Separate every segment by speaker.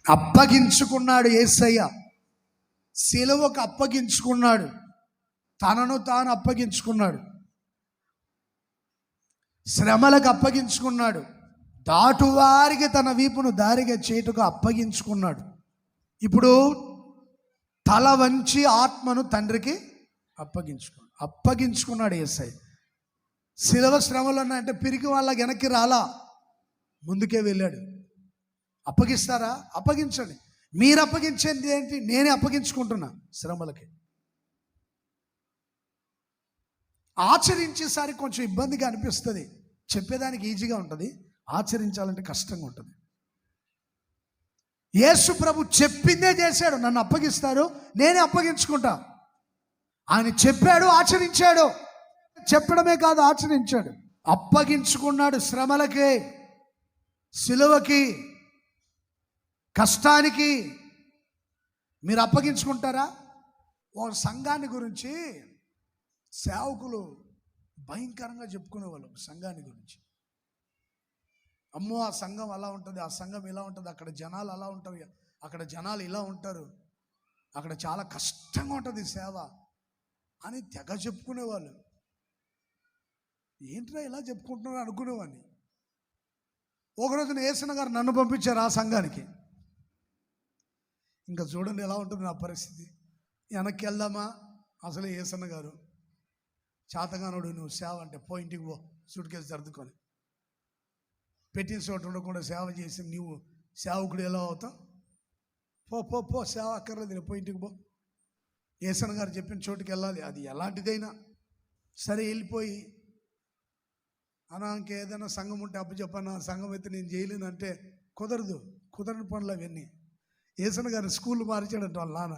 Speaker 1: అప్పగించుకున్నాడు యేసయ్య. సిలువకు అప్పగించుకున్నాడు, తనను తాను అప్పగించుకున్నాడు, శ్రమలకు అప్పగించుకున్నాడు, దాటువారికి తన వీపును దారిగా చేటుగా అప్పగించుకున్నాడు. ఇప్పుడు తల వంచి ఆత్మను తండ్రికి అప్పగించుకున్నాడు యేసయ్య. సిలువ శ్రమలు ఉన్నాయంటే పిరికి వాళ్ళ వెనక్కి రాలా, ముందుకే వెళ్ళాడు. అప్పగిస్తారా? అప్పగించండి. మీరు అప్పగించేది ఏంటి? నేనే అప్పగించుకుంటున్నా శ్రమలకి. ఆచరించేసరికి కొంచెం ఇబ్బందిగా అనిపిస్తుంది, చెప్పేదానికి ఈజీగా ఉంటుంది, ఆచరించాలంటే కష్టంగా ఉంటుంది. యేసు ప్రభు చెప్పిందే చేశాడు. నన్ను అప్పగిస్తారు, నేనే అప్పగించుకుంటా. ఆయన చెప్పాడు, ఆచరించాడు. చెప్పడమే కాదు, ఆచరించాడు. అప్పగించుకున్నాడు శ్రమలకి, సిలువకి, కష్టానికి. మీరు అప్పగించుకుంటారా? ఒక సంఘాన్ని గురించి సేవకులు భయంకరంగా చెప్పుకునేవాళ్ళు. సంఘాన్ని గురించి, అమ్మో ఆ సంఘం అలా ఉంటుంది, ఆ సంఘం ఇలా ఉంటుంది, అక్కడ జనాలు అలా ఉంటారు, అక్కడ జనాలు ఇలా ఉంటారు, అక్కడ చాలా కష్టంగా ఉంటుంది సేవ అని తెగ చెప్పుకునేవాళ్ళు. ఏంట్రా ఇలా చెప్పుకుంటున్నారు అనుకునేవాడిని. ఒకరోజు యేసన్న గారు నన్ను పంపించారు ఆ సంఘానికి. ఇంకా చూడండి ఎలా ఉంటుంది నా పరిస్థితి. వెనక్కి వెళ్దామా? అసలు యేసన్న గారు చేతగానుడు, నువ్వు సేవ అంటే పో, ఇంటికి పో, సూట్ కేసు సర్దుకొని. పెట్టిన చోటు ఉండకుండా సేవ చేసి నువ్వు సేవకుడు ఎలా అవుతావు? పో పో పో, సేవ అక్కర్లేదు, పో, ఇంటికి పో. యేసన్న గారు చెప్పిన చోటుకి వెళ్ళాలి, అది ఎలాంటిదైనా సరే. వెళ్ళిపోయి అనానికి ఏదైనా సంఘం ఉంటే అప్పు చెప్పన్నా, సంఘం అయితే నేను చేయలేను అంటే కుదరని పనులు అవన్నీ. యేసన్న గారు స్కూల్ మార్చాడంట వాళ్ళ నాన్న.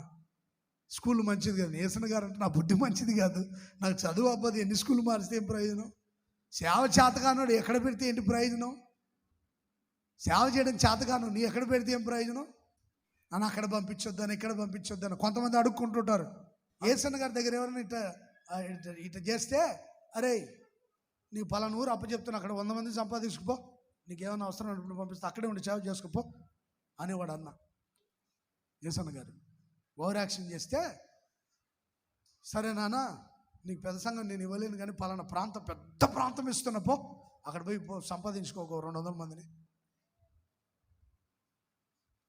Speaker 1: స్కూల్ మంచిది కాదు. యేసన్న గారు అంటే నా బుద్ధి మంచిది కాదు, నాకు చదువు అవ్వదు, ఎన్ని స్కూల్ మారిస్తే ఏం ప్రయోజనం? సేవ చేతగానోడు ఎక్కడ పెడితే ఏంటి ప్రయోజనం? సేవ చేయడం చేతగాను నీ ఎక్కడ పెడితే ఏం ప్రయోజనం? అని అక్కడ పంపించొద్దని, ఇక్కడ పంపించొద్దని కొంతమంది అడుక్కుంటుంటారు. యేసన్న గారి దగ్గర ఎవరైనా ఇట్లా చేస్తే, అరే నీకు పలానా ఊరు అప్పచెప్తున్నా, అక్కడ 100 మంది సంపాదించుకుపో, నీకేమైనా అవసరం అన్నప్పుడు పంపిస్తే అక్కడే ఉండి సేవ చేసుకుపో అనేవాడు అన్న. యేసన్న గారు ఓవర్ యాక్షన్ చేస్తే, సరే నాన్న నీకు పెద్ద సంఘం నేను ఇవ్వలేను, కానీ పలానా పెద్ద ప్రాంతం ఇస్తున్నా, పో అక్కడ పోయి సంపాదించుకో 200 మందిని.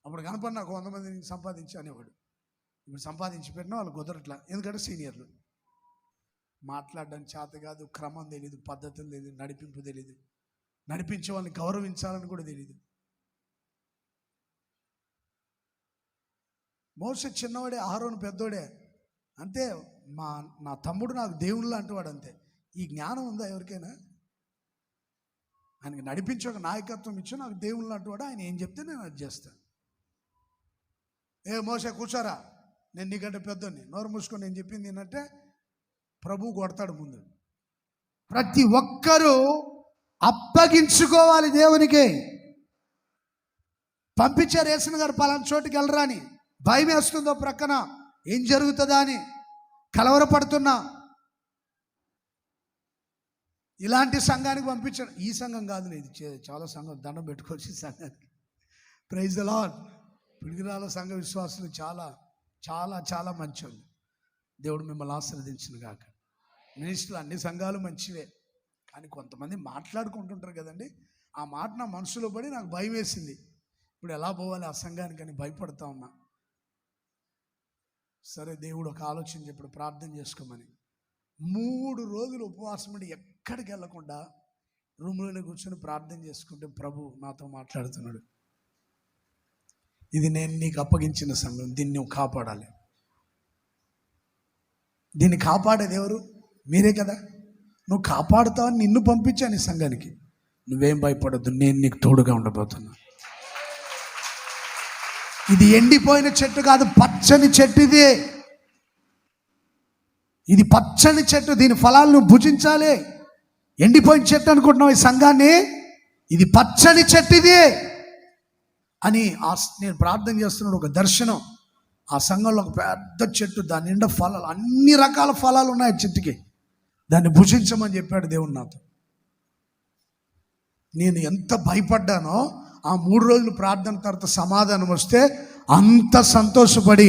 Speaker 1: అప్పుడు కనపడి నాకు 100 మందిని సంపాదించి అనేవాడు. ఇప్పుడు సంపాదించి పెట్టినా వాళ్ళు కుదరట్లా, ఎందుకంటే సీనియర్లు. మాట్లాడడానికి చేత కాదు, క్రమం తెలియదు, పద్ధతులు తెలియదు, నడిపింపు తెలియదు, నడిపించే వాళ్ళని గౌరవించాలని కూడా తెలియదు. మోషే చిన్నవాడే, అహరోను పెద్దోడే, అంతే. నా తమ్ముడు నాకు దేవుళ్ళ అంటేవాడు, అంతే. ఈ జ్ఞానం ఉందా ఎవరికైనా? ఆయనకి నడిపించి ఒక నాయకత్వం ఇచ్చి నాకు దేవుళ్ళ అంటేవాడు, ఆయన ఏం చెప్తే నేను అది చేస్తాను. మోషే కూర్చోరా, నేను నీకంటే పెద్దోని, నోరు మూసుకొని నేను చెప్పింది ఏంటంటే ప్రభు కొడతాడు ముందు. ప్రతి ఒక్కరూ అప్పగించుకోవాలి దేవునికి. పంపించారు యేసన్న గారు పలానా చోటుకి వెళ్ళరా అని. భయం వేస్తుందో, ప్రక్కన ఏం జరుగుతుందా అని కలవరపడుతున్నా. ఇలాంటి సంఘానికి పంపించాడు. ఈ సంఘం కాదు, ఇది చాలా సంఘం, దండం పెట్టుకోవచ్చు ఈ సంఘానికి. Praise the lord. పిడిగిరాల సంఘ విశ్వాసులు చాలా చాలా చాలా మంచోళ్ళు. దేవుడు మిమ్మల్ని ఆశీర్వదించును గాక. మినిస్టర్లు అన్ని సంఘాలు మంచివే, కానీ కొంతమంది మాట్లాడుకుంటుంటారు కదండి. ఆ మాట నా మనసులో పడి నాకు భయం వేసింది. ఇప్పుడు ఎలా పోవాలి ఆ సంఘానికి అని భయపడతా ఉన్నా. సరే దేవుడు ఒక ఆలోచన చెప్పాడు, ప్రార్థన చేసుకోమని. 3 రోజులు ఉపవాసం ఉండి ఎక్కడికి వెళ్ళకుండా రూమ్లోనే కూర్చొని ప్రార్థన చేసుకుంటే ప్రభు నాతో మాట్లాడుతున్నాడు. ఇది నేను నీకు అప్పగించిన సంఘం, దీన్ని నువ్వు కాపాడాలి. దీన్ని కాపాడేది ఎవరు? మీరే కదా. నువ్వు కాపాడుతావని నిన్ను పంపించాను ఈ సంఘానికి. నువ్వేం భయపడద్దు, నేను నీకు తోడుగా ఉండబోతున్నా. ఇది ఎండిపోయిన చెట్టు కాదు, పచ్చని చెట్టు. ఇది పచ్చని చెట్టు, దీని ఫలాలు నువ్వు భుజించాలి. ఎండిపోయిన చెట్టు అనుకుంటున్నావు ఈ సంఘాన్ని, ఇది పచ్చని చెట్టు ఇది అని నేను ప్రార్థన చేస్తున్నాడు. ఒక దర్శనం, ఆ సంఘంలో ఒక పెద్ద చెట్టు, దాని నిండా ఫలాలు, అన్ని రకాల ఫలాలు ఉన్నాయి చెట్టుకి, దాన్ని భుజించమని చెప్పాడు దేవుడు నాతో. నేను ఎంత భయపడ్డానో ఆ 3 రోజులు ప్రార్థన తర్వాత సమాధానం వస్తే అంత సంతోషపడి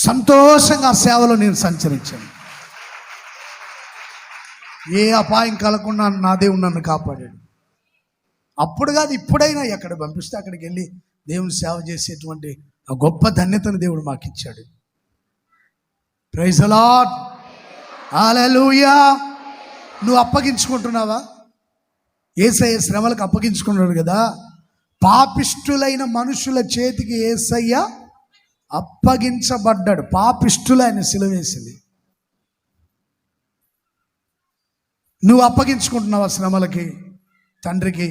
Speaker 1: సంతోషంగా ఆ సేవలో నేను సంచరించాను. ఏ అపాయం కలగకుండా నా దేవుడు నన్ను కాపాడాడు. అప్పుడు కాదు, ఇప్పుడైనా ఎక్కడ పంపిస్తే అక్కడికి వెళ్ళి దేవుని సేవ చేసేటువంటి ఆ గొప్ప ధన్యతను దేవుడు మాకు ఇచ్చాడు. ప్రైజ్ ది లార్డ్, హల్లెలూయా. నువ్వు అప్పగించుకుంటున్నావా? యేసయ్య శ్రమలకు అప్పగించుకున్నాడు కదా. పాపిష్టులైన మనుషుల చేతికి యేసయ్య అప్పగించబడ్డాడు. పాపిష్టులైన సిలువ వేసింది. నువ్వు అప్పగించుకుంటున్నావా శ్రమలకి, తండ్రికి?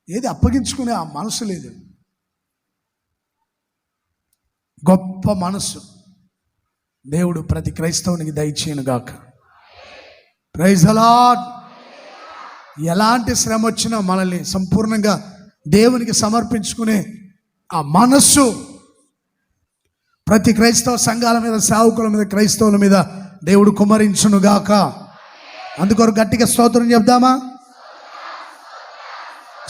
Speaker 1: ఏది అప్పగించుకునే ఆ మనసు లేదు. గొప్ప మనసు దేవుడు ప్రతి క్రైస్తవునికి దయచేయను గాక. Praise the Lord. ఎలాంటి శ్రమ వచ్చినా మనల్ని సంపూర్ణంగా దేవునికి సమర్పించుకునే ఆ మనస్సు ప్రతి క్రైస్తవ సంఘాల మీద, సేవకుల మీద, క్రైస్తవుల మీద దేవుడు కుమ్మరించును గాక. అందుకొరకు గట్టిగా స్తోత్రం చెప్దామా?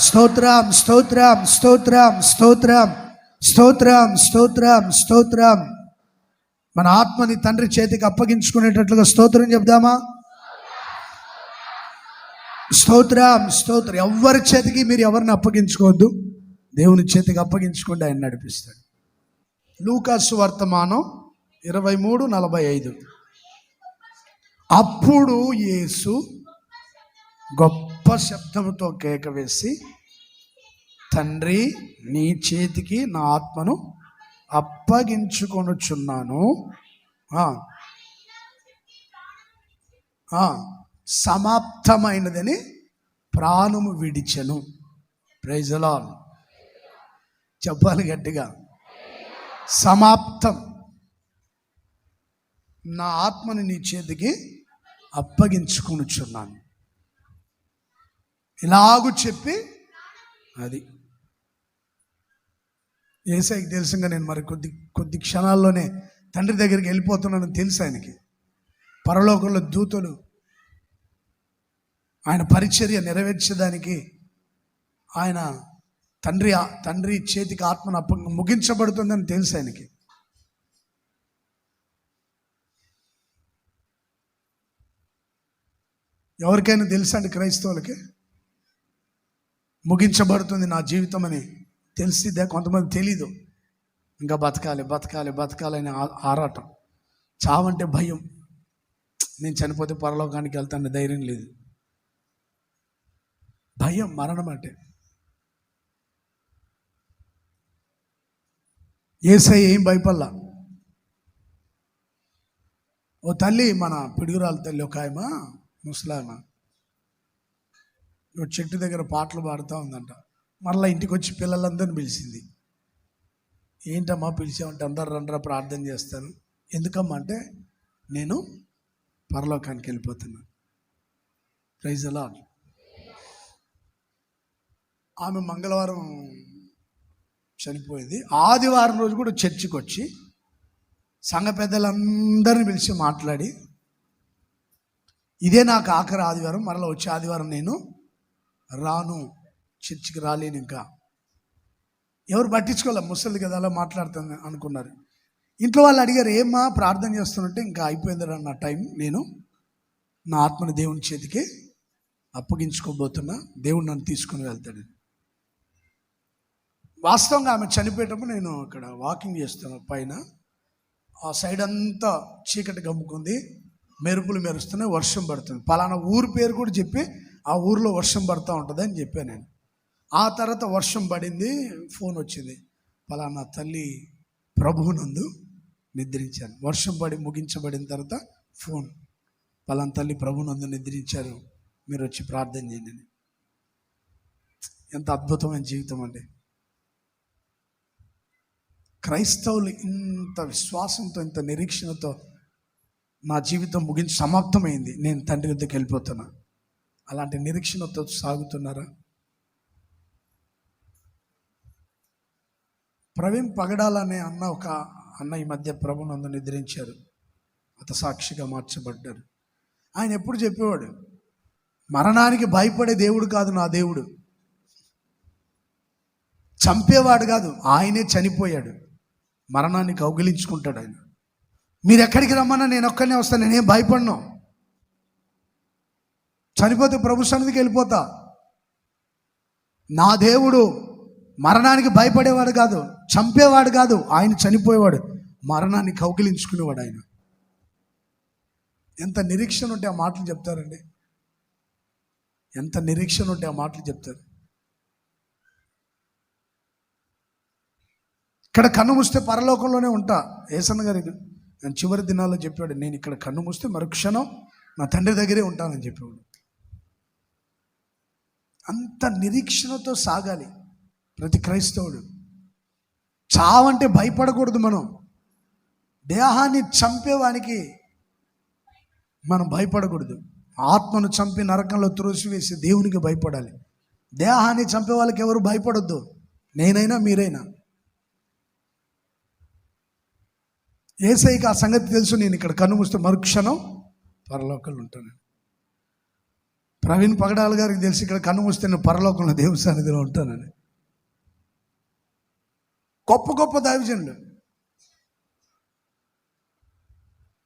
Speaker 1: స్తోత్రం, స్తోత్రం, స్తోత్రం, స్తోత్రం, స్తోత్రం, స్తోత్రం, స్తోత్రం. మన ఆత్మని తండ్రి చేతికి అప్పగించుకునేటట్లుగా స్తోత్రం చెప్దామా? స్తోత్రం, స్తోత్రం. ఎవరి చేతికి మీరు ఎవరిని అప్పగించుకోవద్దు, దేవుని చేతికి అప్పగించుకోండి, ఆయన నడిపిస్తాడు. లూకాసు వర్తమానం 23:45. అప్పుడు యేసు గొప్ప శబ్దముతో కేక వేసి, తండ్రి, నీ చేతికి నా ఆత్మను అప్పగించుకొనుచున్నాను, సమాప్తమైనదని ప్రాణము విడిచెను. Praise the lord. చెప్పాలి గట్టిగా, సమాప్తం. నా ఆత్మని నీ చేతికి అప్పగించుకొనుచున్నాను. ఇలాగూ చెప్పి అది యేసయ్యకి తెలుసుగా నేను మరి కొద్ది క్షణాల్లోనే తండ్రి దగ్గరికి వెళ్ళిపోతున్నానని తెలుసు ఆయనకి. పరలోకంలో దూతలు ఆయన పరిచర్య నెరవేర్చేదానికి ఆయన తండ్రి చేతికి ఆత్మను ముగించబడుతుందని తెలుసు ఆయనకి. ఎవరికైనా తెలుసా అండి? క్రైస్తవులకి ముగించబడుతుంది నా జీవితం అని తెలిసిద్దా? కొంతమంది తెలీదు. ఇంకా బతకాలి బతకాలి బతకాలని ఆరాటం. చావంటే భయం. నేను చనిపోతే పరలోకానికి వెళ్తాను ధైర్యం లేదు. భయం, మరణం అంటే. యేసయ్య ఏం భయపడలా. ఓ తల్లి, మన పిడుగురాల తల్లి, ఒక ఆయమ ముసలామ చెట్టు దగ్గర పాటలు పాడుతూ ఉందంట. మరలా ఇంటికి వచ్చి పిల్లలందరినీ పిలిచింది. ఏంటమ్మా పిలిచామంటే, అందరు రండ్రా ప్రార్థన చేస్తాను. ఎందుకమ్మా అంటే, నేను పరలోకానికి వెళ్ళిపోతున్నా. Praise the Lord. ఆమె మంగళవారం చనిపోయింది. ఆదివారం రోజు కూడా చర్చికి వచ్చి సంఘ పెద్దలందరినీ పిలిచి మాట్లాడి, ఇదే నాకు ఆఖరి ఆదివారం, మరలా వచ్చే ఆదివారం నేను రాను, చర్చికి రాలేను. ఇంకా ఎవరు పట్టించుకోలే, ముసలి కదా అలా మాట్లాడుతుంది అనుకున్నారు. ఇంట్లో వాళ్ళు అడిగారు, ఏమ్మా ప్రార్థన చేస్తున్నట్టే, ఇంకా అయిపోయిందిరా నా టైం, నేను నా ఆత్మని దేవుని చేతికి అప్పగించుకోబోతున్నా, దేవుడు నన్ను తీసుకుని వెళ్తాడు. వాస్తవంగా ఆమె చనిపోయేటప్పుడు నేను అక్కడ వాకింగ్ చేస్తాను పైన. ఆ సైడ్ అంతా చీకటి గమ్ముకుంది, మెరుపులు మెరుస్తున్నాయి, వర్షం పడుతుంది. పలానా ఊరు పేరు కూడా చెప్పి ఆ ఊరిలో వర్షం పడుతూ ఉంటుంది అని చెప్పాను నేను. ఆ తర్వాత వర్షం పడింది, ఫోన్ వచ్చింది, పలానా తల్లి ప్రభువునందు నిద్రించాను. వర్షం పడి ముగించబడిన తర్వాత ఫోన్, పలానా తల్లి ప్రభువునందు నిద్రించారు, మీరు వచ్చి ప్రార్థన చేయండి. ఎంత అద్భుతమైన జీవితం అండి. క్రైస్తవులు ఇంత విశ్వాసంతో, ఇంత నిరీక్షణతో నా జీవితం ముగించి సమాప్తమైంది, నేను తండ్రి వద్దకు వెళ్ళిపోతున్నా, అలాంటి నిరీక్షణతో సాగుతున్నారా? ప్రవీణ్ పగడాలనే ఒక అన్న ఈ మధ్య ప్రభునందు నిద్రించారు, హతసాక్షిగా మార్చబడ్డారు. ఆయన ఎప్పుడు చెప్పేవాడు, మరణానికి భయపడే దేవుడు కాదు నా దేవుడు, చంపేవాడు కాదు, ఆయనే చనిపోయాడు. మరణాన్ని కౌగిలించుకుంటాడు ఆయన. మీరు ఎక్కడికి రమ్మన్నా నేను ఒక్కనే వస్తాను, నేనేం భయపడను. చనిపోతే ప్రభు సన్నిధికి వెళ్ళిపోతా. నా దేవుడు మరణానికి భయపడేవాడు కాదు, చంపేవాడు కాదు, ఆయన చనిపోయేవాడు, మరణాన్ని కౌగిలించుకునేవాడు ఆయన. ఎంత నిరీక్షణ ఉంటే ఆ మాటలు చెప్తారండి, ఎంత నిరీక్షణ ఉంటే ఆ మాటలు చెప్తారు. ఇక్కడ కన్ను మూస్తే పరలోకంలోనే ఉంటా. యేసన్న గారు నేను చివరి దినాల్లో చెప్పాడు, నేను ఇక్కడ కన్ను మూస్తే మరుక్షణం నా తండ్రి దగ్గరే ఉంటానని చెప్పేవాడు. అంత నిరీక్షణతో సాగాలి ప్రతి క్రైస్తవుడు. చావంటే భయపడకూడదు. మనం దేహాన్ని చంపేవానికి మనం భయపడకూడదు. ఆత్మను చంపి నరకంలో త్రోసివేసి దేవునికి భయపడాలి. దేహాన్ని చంపే వాళ్ళకి ఎవరు భయపడొద్దు, నేనైనా మీరైనా. యేసయ్యకి ఆ సంగతి తెలుసు, నేను ఇక్కడ కన్ను మూస్తే మరుక్షణం పరలోకంలో ఉంటాను. ప్రవీణ్ పగడాల గారికి తెలిసి ఇక్కడ కన్ను మూస్తే నేను పరలోకంలో దేవుని సన్నిధిలో ఉంటానని. గొప్ప గొప్ప దైవజనులు,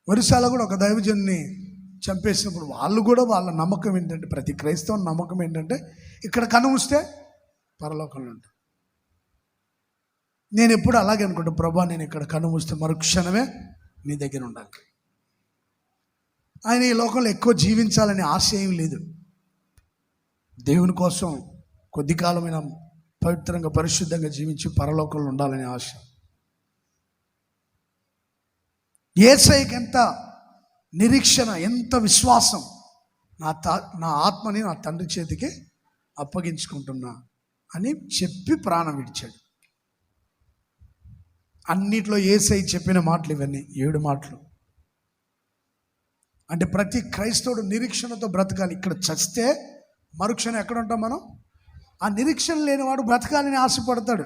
Speaker 1: ఒరిస్సాలో కూడా ఒక దైవజనుని చంపేసినప్పుడు వాళ్ళు కూడా వాళ్ళ నమ్మకం ఏంటంటే, ప్రతి క్రైస్తవ నమ్మకం ఏంటంటే ఇక్కడ కన్ను మూస్తే పరలోకంలో ఉంటాను. నేను ఎప్పుడు అలాగే అనుకుంటాను, ప్రభా నేను ఇక్కడ కన్ను మూస్తే మరుక్షణమే నీ దగ్గర ఉండాలి. ఆయన ఈ లోకంలో ఎక్కువ జీవించాలని ఆశ ఏం లేదు. దేవుని కోసం కొద్ది కాలమైన పవిత్రంగా పరిశుద్ధంగా జీవించి పరలోకంలో ఉండాలని ఆశ. యేసయ్యకి ఎంత నిరీక్షణ, ఎంత విశ్వాసం. నా ఆత్మని నా తండ్రి చేతికి అప్పగించుకుంటున్నా అని చెప్పి ప్రాణం విడిచాడు. అన్నిట్లో యేసయ్య చెప్పిన మాటలు ఇవన్నీ 7 మాటలు. అంటే ప్రతి క్రైస్తవుడు నిరీక్షణతో బ్రతకాలి. ఇక్కడ చస్తే మరుక్షణం ఎక్కడ ఉంటాం మనం? ఆ నిరీక్షణ లేనివాడు బ్రతకాలని ఆశపడతాడు,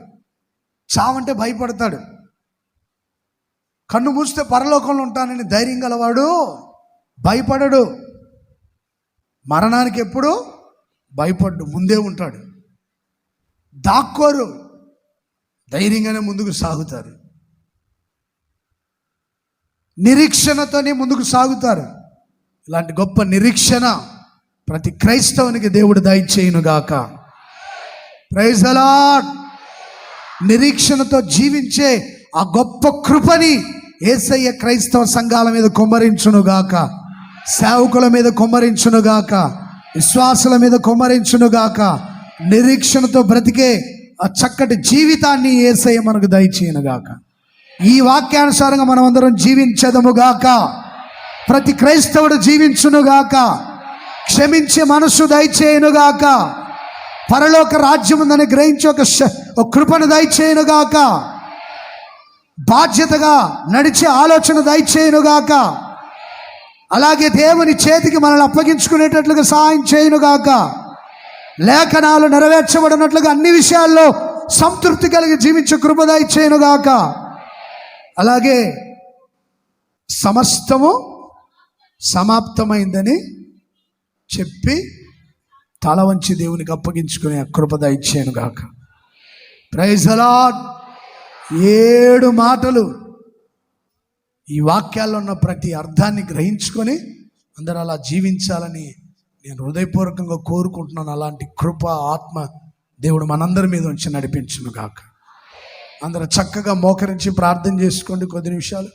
Speaker 1: చావంటే భయపడతాడు. కన్ను మూస్తే పరలోకంలో ఉంటానని ధైర్యం గలవాడు భయపడడు. మరణానికి ఎప్పుడు భయపడ్డు, ముందే ఉంటాడు. దాక్కోరు, ధైర్యంగానే ముందుకు సాగుతారు. నిరీక్షణతోనే ముందుకు సాగుతారు. ఇలాంటి గొప్ప నిరీక్షణ ప్రతి క్రైస్తవునికి దేవుడు దయచేయునుగాక. Praise the lord. నిరీక్షణతో జీవించే ఆ గొప్ప కృపని యేసయ్య క్రైస్తవ సంఘాల మీద కుమ్మరించునుగాక, సేవకుల మీద కుమ్మరించునుగాక, విశ్వాసుల మీద కుమ్మరించునుగాక. నిరీక్షణతో బ్రతికే ఆ చక్కటి జీవితాన్ని యేసయ్య మనకు దయచేయునుగాక. ఈ వాక్యానుసారంగా మనం అందరం జీవించదముగాక. ప్రతి క్రైస్తవుడు జీవించునుగాక. క్షమించే మనస్సు దయచేయునుగాక. పరలోక రాజ్యం ఉందని గ్రహించి ఒక కృపను దయచేయునుగాక. బాధ్యతగా నడిచే ఆలోచన దయచేయునుగాక. అలాగే దేవుని చేతికి మనల్ని అప్పగించుకునేటట్లుగా సహాయం చేయునుగాక. లేఖనాలు నెరవేర్చబడినట్లుగా అన్ని విషయాల్లో సంతృప్తి కలిగి జీవించే కృప దయచేయునుగాక. అలాగే సమస్తము సమాప్తమైందని చెప్పి తల వంచి దేవునికి అప్పగించుకునే కృప దయచేయునుగాక. Praise the Lord. 7 మాటలు ఈ వాక్యాల్లో ఉన్న ప్రతి అర్థాన్ని గ్రహించుకొని అందరూ అలా జీవించాలని నేను హృదయపూర్వకంగా కోరుకుంటున్నాను. అలాంటి కృప ఆత్మ దేవుడు మనందరి మీద ఉంచి నడిపించునుగాక. అందరూ చక్కగా మోకరించి ప్రార్థన చేసుకోండి కొద్ది నిమిషాలు.